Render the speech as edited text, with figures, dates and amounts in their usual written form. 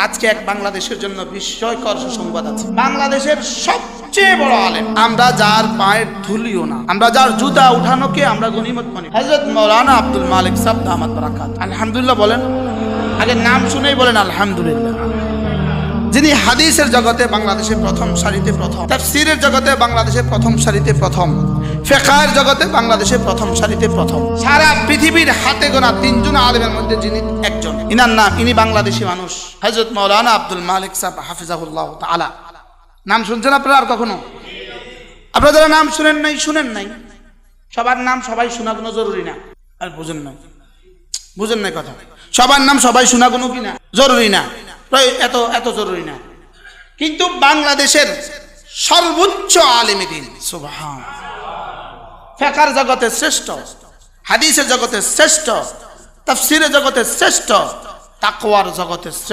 আজকে এক বাংলাদেশের জন্য বিস্ময়কর সুসংবাদ আছে। বাংলাদেশের সবচেয়ে বড় আলেম, আমরা যার পায়ের ধুলিও না, আমরা যার জুতা উঠানোকে আমরা গনিমত মনে, হযরত মাওলানা আব্দুল মালিক সাহেব দামাত বারাকাত। আলহামদুলিল্লাহ বলেন, আগে নাম শুনেই বলেন আলহামদুলিল্লাহ। যিনি হাদিসের জগতে বাংলাদেশের প্রথম সারিতে প্রথম, তাফসীরের জগতে বাংলাদেশের প্রথম সারিতে প্রথম, ফিকহের জগতে বাংলাদেশের প্রথম সারিতে প্রথম, সারা পৃথিবীর হাতে গোনা তিনজন আলেমের মধ্যে যিনি একজন, ইনার নাম, ইনি বাংলাদেশি মানুষ, হযরত মাওলানা আব্দুল মালিক সাহেব হাফিজাহুল্লাহ তাআলা। নাম শুনছেন আপনারা আর কখনো? আপনারা যারা নাম শুনেন নাই, সবার নাম সবাই শোনা কোনো জরুরি না। আর বুঝেন নাই কথা, সবার নাম সবাই শোনা কোনো কি না জরুরি না, এত জরুরি না। কিন্তু বাংলাদেশের সর্বোচ্চ আলেমে দ্বীন, সুবহানাল্লাহ, ফিকহের জগতে শ্রেষ্ঠ, হাদিসের জগতে শ্রেষ্ঠ, তাফসীরের জগতে শ্রেষ্ঠ, তাকওয়ার জগতে শ্রেষ্ঠ।